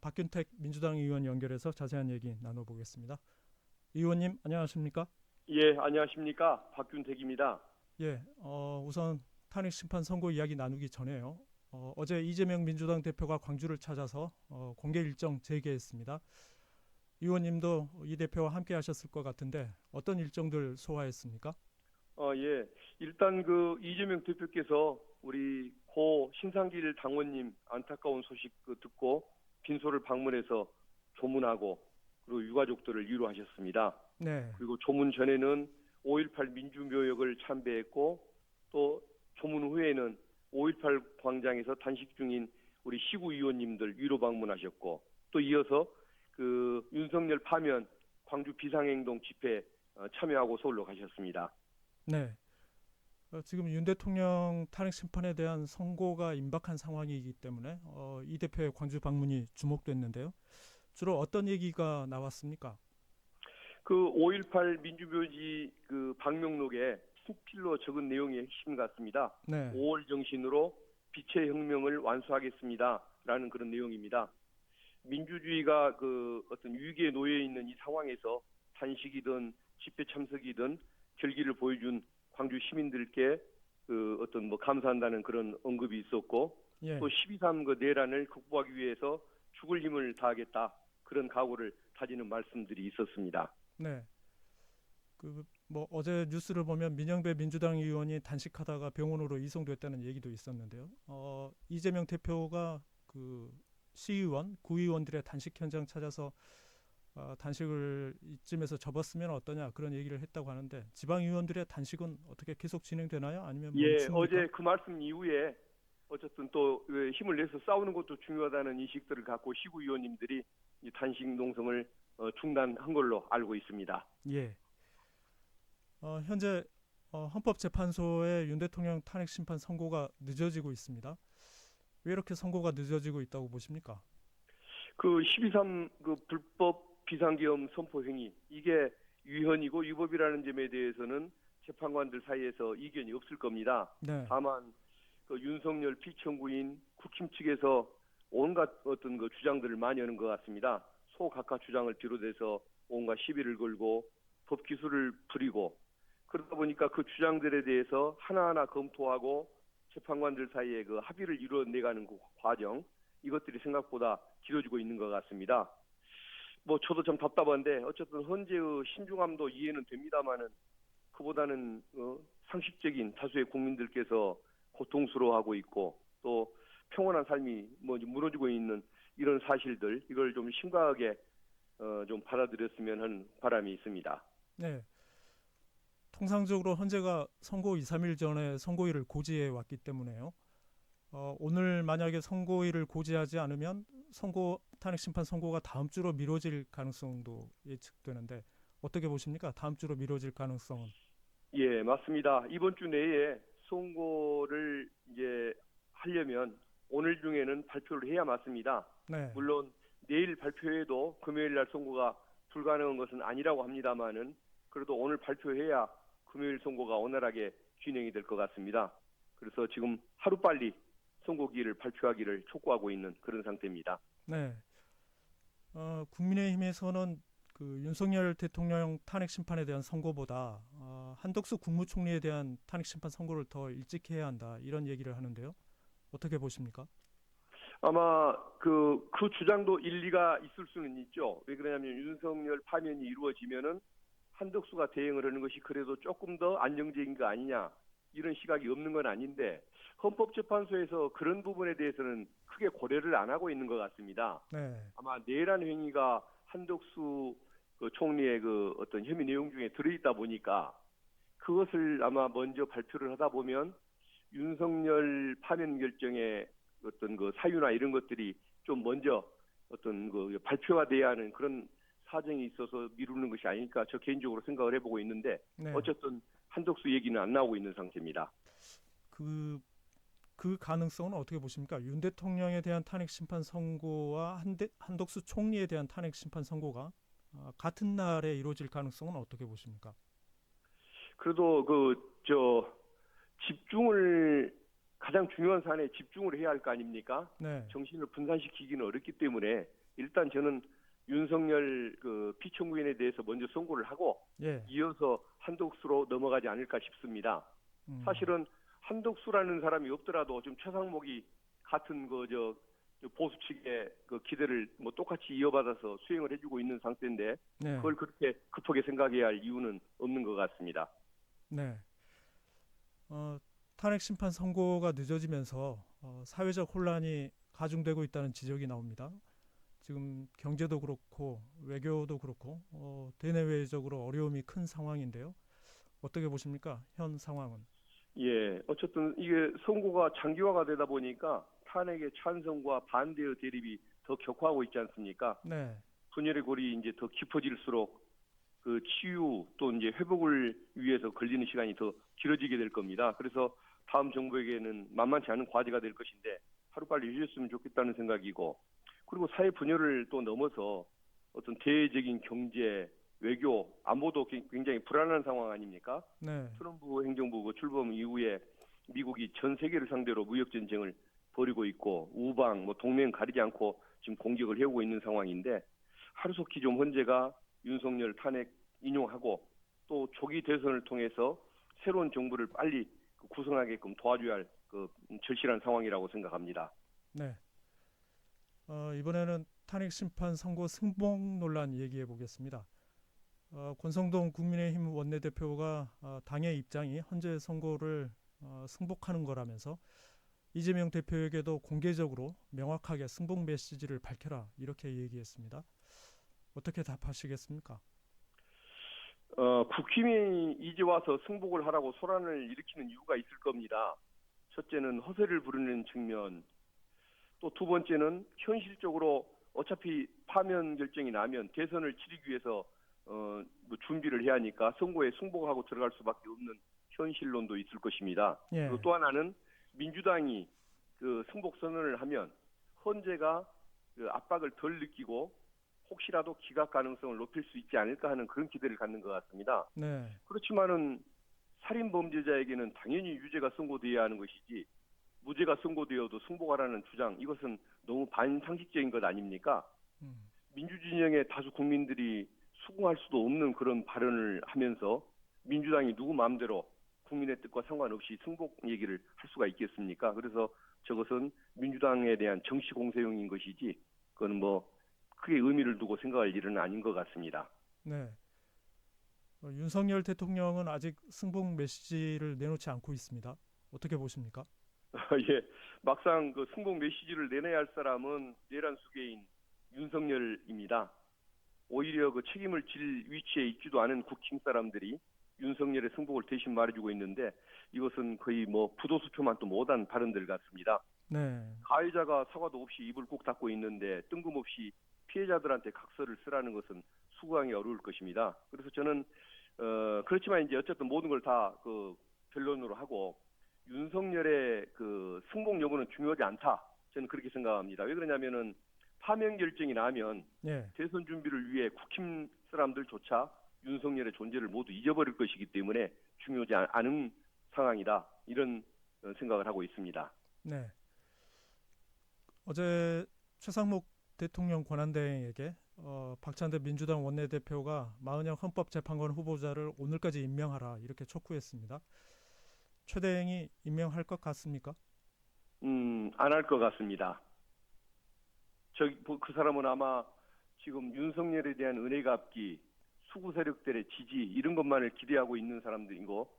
박균택 민주당 의원 연결해서 자세한 얘기 나눠보겠습니다. 의원님 안녕하십니까? 예, 안녕하십니까. 박균택입니다. 예, 우선 탄핵 심판 선고 이야기 나누기 전에요. 어제 이재명 민주당 대표가 광주를 찾아서 공개 일정 재개했습니다. 의원님도 이 대표와 함께 하셨을 것 같은데 어떤 일정들 소화했습니까? 예. 일단 이재명 대표께서 우리 고 신상길 당원님 안타까운 소식 듣고 빈소를 방문해서 조문하고 그리고 유가족들을 위로하셨습니다. 네, 그리고 조문 전에는 5.18 민주묘역을 참배했고 또 조문 후에는 5.18 광장에서 단식 중인 우리 시구위원님들 위로 방문하셨고 또 이어서 윤석열 파면 광주 비상행동 집회 참여하고 서울로 가셨습니다. 네. 지금 윤 대통령 탄핵 심판에 대한 선고가 임박한 상황이기 때문에 이 대표의 광주 방문이 주목됐는데요. 주로 어떤 얘기가 나왔습니까? 5.18 민주묘지 방명록에 친필로 적은 내용이 핵심 같습니다. 네, 5월 정신으로 빛의 혁명을 완수하겠습니다. 라는 그런 내용입니다. 민주주의가 어떤 위기에 놓여 있는 이 상황에서 단식이든 집회 참석이든 결기를 보여준 광주 시민들께 어떤 감사한다는 그런 언급이 있었고 예, 또 12.3 내란을 극복하기 위해서 죽을 힘을 다하겠다. 그런 각오를 다지는 말씀들이 있었습니다. 네. 어제 뉴스를 보면 민영배 민주당 의원이 단식하다가 병원으로 이송됐다는 얘기도 있었는데요. 이재명 대표가 시의원, 구의원들의 단식 현장 찾아서 단식을 이쯤에서 접었으면 어떠냐 그런 얘기를 했다고 하는데 지방 의원들의 단식은 어떻게 계속 진행되나요? 아니면 예, 멈춥니까? 어제 그 말씀 이후에 어쨌든 또 힘을 내서 싸우는 것도 중요하다는 인식들을 갖고 시구위원님들이 이 단식 농성을 중단한 걸로 알고 있습니다. 예. 현재 헌법재판소의 윤 대통령 탄핵 심판 선고가 늦어지고 있습니다. 왜 이렇게 선고가 늦어지고 있다고 보십니까? 12.3 불법 비상계엄 선포 행위 이게 위헌이고 위법이라는 점에 대해서는 재판관들 사이에서 이견이 없을 겁니다. 네, 다만 윤석열 피청구인 국힘 측에서 온갖 어떤 주장들을 많이 하는 것 같습니다. 소각하 주장을 비롯해서 온갖 시비를 걸고 법 기술을 부리고 그러다 보니까 그 주장들에 대해서 하나하나 검토하고 재판관들 사이에 합의를 이루어내가는 그 과정 이것들이 생각보다 길어지고 있는 것 같습니다. 저도 좀 답답한데 어쨌든 헌재의 신중함도 이해는 됩니다만은 그보다는 상식적인 다수의 국민들께서 고통스러워하고 있고 또 평온한 삶이 무너지고 있는 이런 사실들 이걸 좀 심각하게 좀 받아들였으면 하는 바람이 있습니다. 네. 통상적으로 헌재가 선고 2, 3일 전에 선고일을 고지해 왔기 때문에요. 오늘 만약에 선고일을 고지하지 않으면 탄핵 심판 선고가 다음 주로 미뤄질 가능성도 예측되는데 어떻게 보십니까? 다음 주로 미뤄질 가능성은? 예, 맞습니다. 이번 주 내에 선고를 이제 하려면 오늘 중에는 발표를 해야 맞습니다. 네, 물론 내일 발표해도 금요일 날 선고가 불가능한 것은 아니라고 합니다만은 그래도 오늘 발표해야 금요일 선고가 원활하게 진행이 될 것 같습니다. 그래서 지금 하루빨리 선고기일을 발표하기를 촉구하고 있는 그런 상태입니다. 네. 국민의힘에서는 윤석열 대통령 탄핵 심판에 대한 선고보다 한덕수 국무총리에 대한 탄핵 심판 선고를 더 일찍 해야 한다 이런 얘기를 하는데요. 어떻게 보십니까? 아마 그 주장도 일리가 있을 수는 있죠. 왜 그러냐면 윤석열 파면이 이루어지면은 한덕수가 대응을 하는 것이 그래도 조금 더 안정적인 거 아니냐 이런 시각이 없는 건 아닌데 헌법재판소에서 그런 부분에 대해서는 크게 고려를 안 하고 있는 것 같습니다. 네, 아마 내란 행위가 한덕수 총리의 어떤 혐의 내용 중에 들어있다 보니까 그것을 아마 먼저 발표를 하다 보면 윤석열 파면 결정의 어떤 사유나 이런 것들이 좀 먼저 어떤 발표가 돼야 하는 그런 사정이 있어서 미루는 것이 아닐까 저 개인적으로 생각을 해보고 있는데 네. 어쨌든 한덕수 얘기는 안 나오고 있는 상태입니다. 그, 그 가능성은 어떻게 보십니까? 윤 대통령에 대한 탄핵 심판 선고와 한덕수 총리에 대한 탄핵 심판 선고가 같은 날에 이루어질 가능성은 어떻게 보십니까? 그래도 집중을 가장 중요한 사안에 집중을 해야 할 거 아닙니까? 네. 정신을 분산시키기는 어렵기 때문에 일단 저는 윤석열 그 피청구인에 대해서 먼저 선고를 하고 예. 이어서 한덕수로 넘어가지 않을까 싶습니다. 음. 사실은 한덕수라는 사람이 없더라도 지금 최상목이 같은 그 보수 측의 그 기대를 뭐 똑같이 이어받아서 수행을 해주고 있는 상태인데 네. 그걸 그렇게 급하게 생각해야 할 이유는 없는 것 같습니다. 네. 탄핵 심판 선고가 늦어지면서 사회적 혼란이 가중되고 있다는 지적이 나옵니다. 지금 경제도 그렇고 외교도 그렇고 대내외적으로 어려움이 큰 상황인데요. 어떻게 보십니까? 현 상황은? 예, 어쨌든 이게 선고가 장기화가 되다 보니까 탄핵의 찬성과 반대의 대립이 더 격화하고 있지 않습니까? 네. 분열의 골이 이제 더 깊어질수록 그 치유 또 이제 회복을 위해서 걸리는 시간이 더 길어지게 될 겁니다. 그래서 다음 정부에게는 만만치 않은 과제가 될 것인데 하루빨리 해줬으면 좋겠다는 생각이고 그리고 사회 분열을 또 넘어서 어떤 대외적인 경제, 외교, 안보도 굉장히 불안한 상황 아닙니까? 네. 트럼프 행정부 그 출범 이후에 미국이 전 세계를 상대로 무역 전쟁을 벌이고 있고 우방 뭐 동맹 가리지 않고 지금 공격을 해오고 있는 상황인데 하루속히 좀 헌재가 윤석열 탄핵 인용하고 또 조기 대선을 통해서 새로운 정부를 빨리 구성하게끔 도와줘야 할 그 절실한 상황이라고 생각합니다. 네. 이번에는 탄핵 심판 선고 승복 논란 얘기해 보겠습니다. 권성동 국민의힘 원내대표가 당의 입장이 헌재 선고를 승복하는 거라면서 이재명 대표에게도 공개적으로 명확하게 승복 메시지를 밝혀라 이렇게 얘기했습니다. 어떻게 답하시겠습니까? 국힘이 이제 와서 승복을 하라고 소란을 일으키는 이유가 있을 겁니다. 첫째는 허세를 부르는 측면, 또 두 번째는 현실적으로 어차피 파면 결정이 나면 대선을 치르기 위해서 뭐 준비를 해야 하니까 선거에 승복하고 들어갈 수밖에 없는 현실론도 있을 것입니다. 예. 그리고 또 하나는 민주당이 그 승복 선언을 하면 헌재가 그 압박을 덜 느끼고 혹시라도 기각 가능성을 높일 수 있지 않을까 하는 그런 기대를 갖는 것 같습니다. 네. 그렇지만은 살인 범죄자에게는 당연히 유죄가 선고돼야 하는 것이지 무죄가 선고되어도 승복하라는 주장 이것은 너무 반상식적인 것 아닙니까? 음. 민주진영의 다수 국민들이 수긍할 수도 없는 그런 발언을 하면서 민주당이 누구 마음대로 국민의 뜻과 상관없이 승복 얘기를 할 수가 있겠습니까? 그래서 저것은 민주당에 대한 정치 공세용인 것이지 그건 뭐 크게 의미를 두고 생각할 일은 아닌 것 같습니다. 네. 윤석열 대통령은 아직 승복 메시지를 내놓지 않고 있습니다. 어떻게 보십니까? 예, 막상 그 승복 메시지를 내놔야 할 사람은 내란 수괴인 윤석열입니다. 오히려 그 책임을 질 위치에 있지도 않은 국힘 사람들이 윤석열의 승복을 대신 말해주고 있는데 이것은 거의 뭐 부도수표만도 못한 발언들 같습니다. 네. 가해자가 사과도 없이 입을 꾹 닫고 있는데 뜬금없이 피해자들한테 각서를 쓰라는 것은 수긍하기 어려울 것입니다. 그래서 저는 그렇지만 이제 어쨌든 모든 걸 다 그 결론으로 하고 윤석열의 그 승복 여부는 중요하지 않다. 저는 그렇게 생각합니다. 왜 그러냐면은 파면 결정이 나면 예. 대선 준비를 위해 국힘 사람들조차 윤석열의 존재를 모두 잊어버릴 것이기 때문에 중요하지 않은 상황이다. 이런 생각을 하고 있습니다. 네. 어제 최상목 대통령 권한대행에게 박찬대 민주당 원내대표가 마은영 헌법재판관 후보자를 오늘까지 임명하라 이렇게 촉구했습니다. 최 대행이 임명할 것 같습니까? 안 할 것 같습니다. 그 사람은 아마 지금 윤석열에 대한 은혜 갚기, 수구 세력들의 지지 이런 것만을 기대하고 있는 사람들이고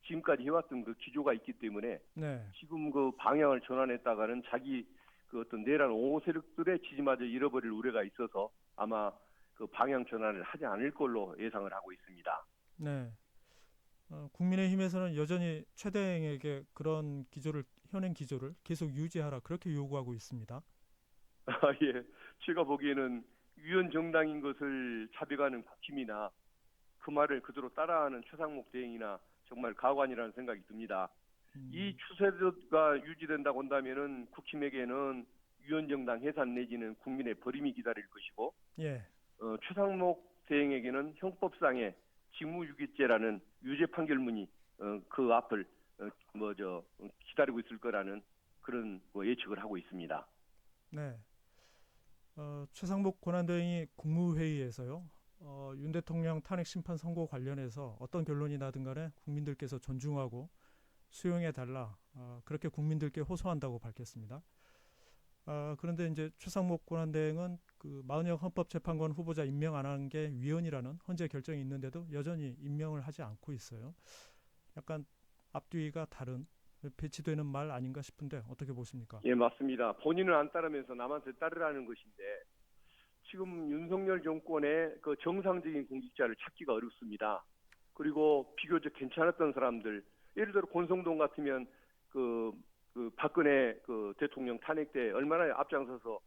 지금까지 해왔던 그 기조가 있기 때문에 네. 지금 그 방향을 전환했다가는 자기 그 어떤 내란 옹호 세력들의 지지마저 잃어버릴 우려가 있어서 아마 그 방향 전환을 하지 않을 걸로 예상을 하고 있습니다. 네. 국민의힘에서는 여전히 최 대행에게 그런 현행 기조를 계속 유지하라 그렇게 요구하고 있습니다. 예, 제가 보기에는 위헌 정당인 것을 자백하는 국힘이나 그 말을 그대로 따라하는 최상목 대행이나 정말 가관이라는 생각이 듭니다. 이 추세가 유지된다고 한다면은 국힘에게는 위헌 정당 해산 내지는 국민의 버림이 기다릴 것이고 예. 최상목 대행에게는 형법상의 직무유기죄라는 유죄 판결문이 그 앞을 기다리고 있을 거라는 그런 예측을 하고 있습니다. 네. 최상목 권한대행이 국무회의에서요. 윤 대통령 탄핵 심판 선고 관련해서 어떤 결론이 나든 간에 국민들께서 존중하고 수용해 달라. 그렇게 국민들께 호소한다고 밝혔습니다. 그런데 이제 최상목 권한대행은 그 마은영 헌법재판관 후보자 임명 안 한 게 위헌이라는 헌재 결정이 있는데도 여전히 임명을 하지 않고 있어요. 약간 앞뒤가 다른 배치되는 말 아닌가 싶은데 어떻게 보십니까? 예, 맞습니다. 본인은 안 따르면서 남한테 따르라는 것인데 지금 윤석열 정권의 그 정상적인 공직자를 찾기가 어렵습니다. 그리고 비교적 괜찮았던 사람들, 예를 들어 권성동 같으면 박근혜 그 대통령 탄핵 때 얼마나 앞장서서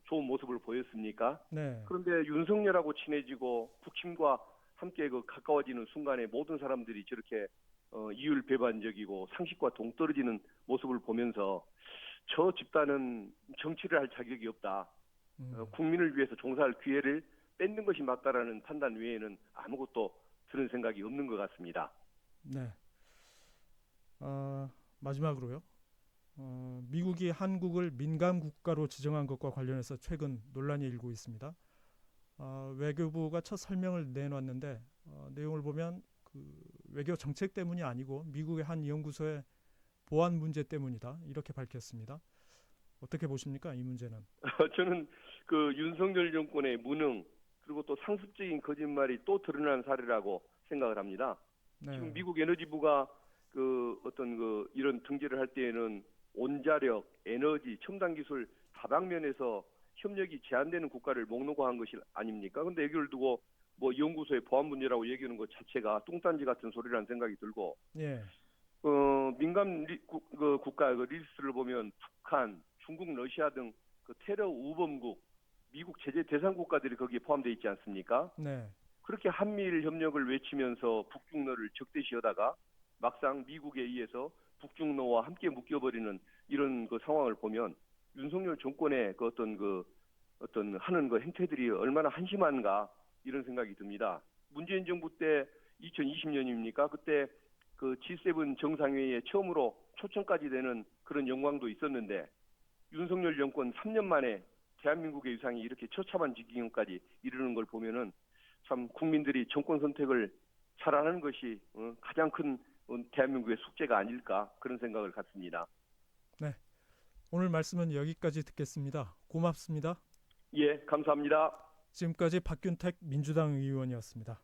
좋은 모습을 보였습니까? 네. 그런데 윤석열하고 친해지고 국힘과 함께 가까워지는 순간에 모든 사람들이 저렇게 이율배반적이고 상식과 동떨어지는 모습을 보면서 저 집단은 정치를 할 자격이 없다. 국민을 위해서 종사할 기회를 뺏는 것이 맞다라는 판단 외에는 아무것도 드는 생각이 없는 것 같습니다. 네. 마지막으로요. 미국이 한국을 민감 국가로 지정한 것과 관련해서 최근 논란이 일고 있습니다. 외교부가 첫 설명을 내놨는데 내용을 보면 그 외교 정책 때문이 아니고 미국의 한 연구소의 보안 문제 때문이다 이렇게 밝혔습니다. 어떻게 보십니까 이 문제는? 저는 그 윤석열 정권의 무능 그리고 또 상습적인 거짓말이 또 드러난 사례라고 생각을 합니다. 네. 지금 미국 에너지부가 이런 등재를 할 때에는 원자력, 에너지, 첨단 기술 다방면에서 협력이 제한되는 국가를 목록화한 것이 아닙니까? 근데 여기를 두고 뭐 연구소의 보안 문제라고 얘기하는 것 자체가 뚱딴지 같은 소리라는 생각이 들고, 예. 민감 국가 리스트를 보면 북한, 중국, 러시아 등 그 테러 우범국, 미국 제재 대상 국가들이 거기에 포함되어 있지 않습니까? 네. 그렇게 한미일 협력을 외치면서 북중러를 적대시하다가 막상 미국에 의해서 북중러와 함께 묶여버리는 이런 그 상황을 보면 윤석열 정권의 어떤 하는 그 행태들이 얼마나 한심한가 이런 생각이 듭니다. 문재인 정부 때 2020년입니까? 그때 그 G7 정상회의에 처음으로 초청까지 되는 그런 영광도 있었는데 윤석열 정권 3년 만에 대한민국의 위상이 이렇게 처참한 지경까지 이르는 걸 보면은 참 국민들이 정권 선택을 잘하는 것이 가장 큰 대한민국의 숙제가 아닐까 그런 생각을 갖습니다. 네. 오늘 말씀은 여기까지 듣겠습니다. 고맙습니다. 예, 감사합니다. 지금까지 박균택 민주당 의원이었습니다.